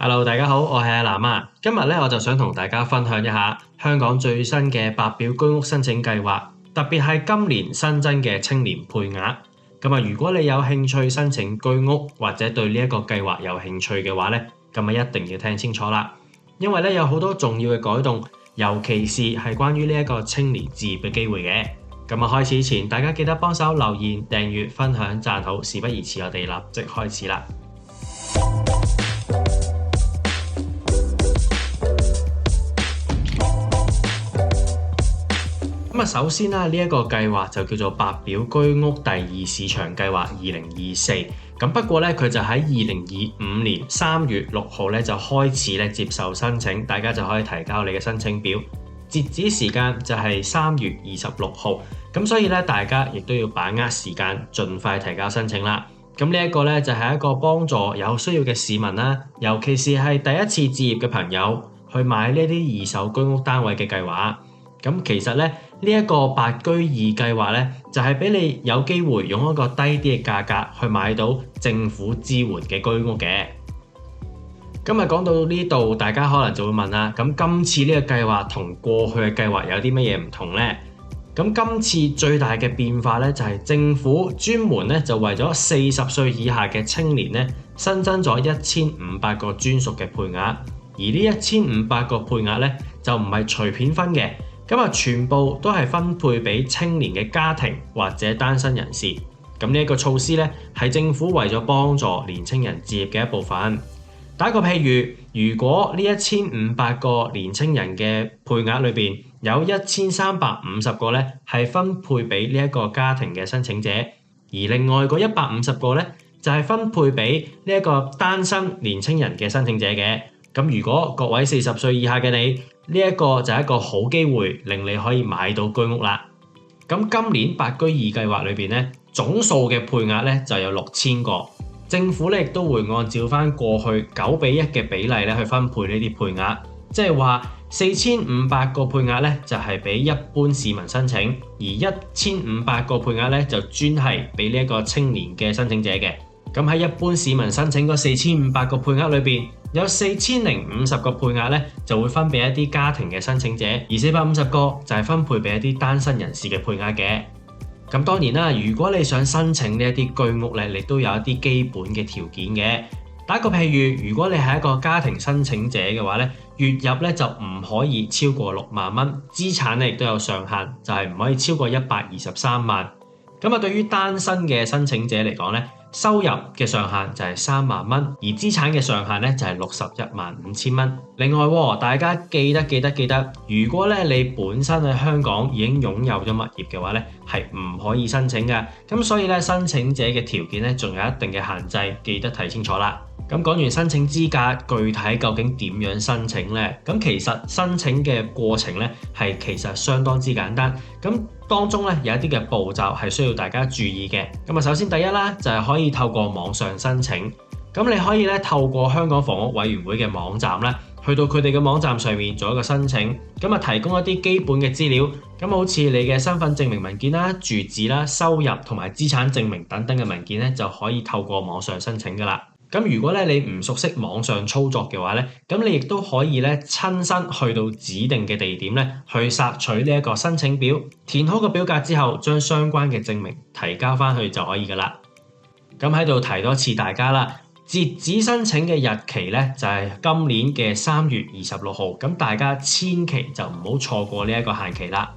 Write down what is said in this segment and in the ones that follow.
Hello，大家好，我係阿南啊。今日咧我就想同大家分享一下香港最新嘅白表居屋申請計劃，特別係今年新增嘅青年配額。如果你有興趣申請居屋或者對呢一個計劃有興趣嘅話咧，咁一定要聽清楚啦，因為咧有好多重要嘅改動，尤其是係關於呢一個青年置業嘅機會嘅。開始前，大家記得幫手留言、訂閱、分享、讚好，事不宜遲，我哋立即開始啦。首先啦，呢一個計劃就叫做白表居屋第二市場計劃2024。不過咧，佢就喺2025年3月6號咧就開始咧接受申請，大家就可以提交你嘅申請表。截止時間就係3月26號。所以咧，大家亦都要把握時間，盡快提交申請啦。呢一個咧就係一個幫助有需要嘅市民啦，尤其是係第一次置業嘅朋友去買呢啲二手居屋單位嘅計劃。其實咧，呢一個白居二計劃咧，就係俾你有機會用一個低啲嘅價格去買到政府支援嘅居屋嘅。今日講到呢度，大家可能就會問啦，今次呢個計劃同過去嘅計劃有啲乜嘢唔同呢？今次最大嘅變化咧，就係政府專門咧就為咗40歲以下嘅青年咧，新增咗1500個專屬嘅配額，而呢1500個配額咧就唔係隨便分嘅。全部都係分配俾青年嘅家庭或者單身人士。呢一個措施咧，係政府為咗幫助年青人置業嘅一部分。打個譬如，如果呢1500個年青人嘅配額裏邊有1350個咧係分配俾呢一個家庭嘅申請者，而另外嗰150個咧就係分配俾呢一個單身年青人嘅申請者嘅。如果各位40歲以下嘅你，呢一個就係一個好機會，令你可以買到居屋啦。今年白居二計劃裏邊咧，總數嘅配額咧就有6000個。政府咧亦都會按照翻過去9:1嘅比例咧去分配呢啲配額，即係話4500個配額咧就係俾一般市民申請，而1500個配額咧就專係俾呢一個青年嘅申請者嘅。喺一般市民申請嗰4500個配額裏邊，有4050個配額咧就會分俾一啲家庭嘅申請者，而450個就係分配俾一啲單身人士嘅配額嘅。當然啦，如果你想申請呢一啲居屋咧，你都有一啲基本嘅條件嘅。打個譬如，如果你係一個家庭申請者嘅話咧，月入咧就唔可以超過6萬蚊，資產咧亦都有上限，就係唔可以超過123萬。對於單身嘅申請者嚟講咧，收入嘅上限就係3萬蚊，而資產嘅上限咧就係615000蚊。另外，大家記得，如果咧你本身喺香港已經擁有咗物業嘅話咧，係唔可以申請嘅。所以咧，申請者嘅條件咧仲有一定嘅限制，記得睇清楚啦。講完申請資格，具體究竟點樣申請呢？其實申請嘅過程咧係其實相當之簡單。當中咧有一啲嘅步驟係需要大家注意嘅。首先第一啦，就係可以透過網上申請。你可以咧透過香港房屋委員會嘅網站咧，去到佢哋嘅網站上面做一個申請。提供一啲基本嘅資料，好似你嘅身份證明文件啦、住址啦、收入同埋資產證明等等嘅文件咧，就可以透過網上申請噶啦。如果咧你唔熟悉網上操作嘅話咧，你亦都可以咧親身去到指定嘅地點咧，去索取呢一個申請表，填好個表格之後，將相關嘅證明提交翻去就可以噶啦。喺度提多次大家啦，截止申請嘅日期咧就係今年嘅3月26號，大家千祈就唔好錯過呢一個限期啦。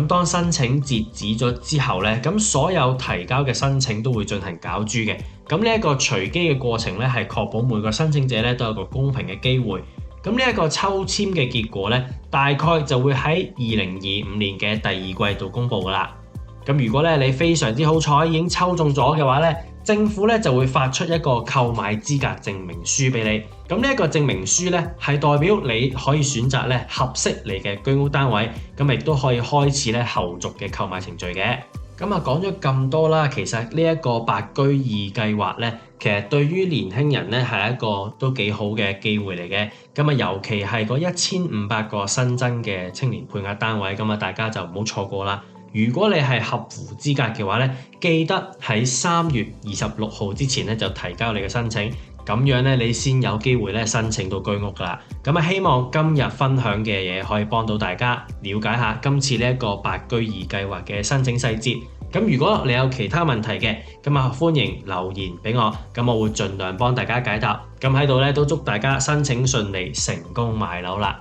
當申請截止咗之後咧，所有提交嘅申請都會進行攪珠嘅。呢一個隨機嘅過程咧，係確保每個申請者咧都有個公平嘅機會。呢一個抽籤嘅結果咧，大概就會喺2025年嘅第二季度公佈噶啦。如果咧你非常之好彩，已經抽中咗嘅話咧，政府咧就會發出一個購買資格證明書俾你。呢一個證明書咧係代表你可以選擇咧合適你嘅居屋單位，亦都可以開始咧後續嘅購買程序嘅。講咗咁多啦，其實呢一個白居二計劃咧，其實對於年輕人咧係一個都幾好嘅機會嚟嘅。尤其係嗰1500個新增嘅青年配額單位，大家就唔好錯過啦。如果你係合乎資格嘅話咧，記得喺3月26號之前咧就提交你嘅申請。咁樣咧你先有機會咧申請到居屋㗎啦。咁啊，希望今日分享嘅嘢可以幫到大家了解下今次呢一個白居二計劃嘅申請細節。咁如果你有其他問題嘅，咁啊歡迎留言俾我，咁我會盡量幫大家解答。咁喺度咧都祝大家申請順利，成功買樓啦！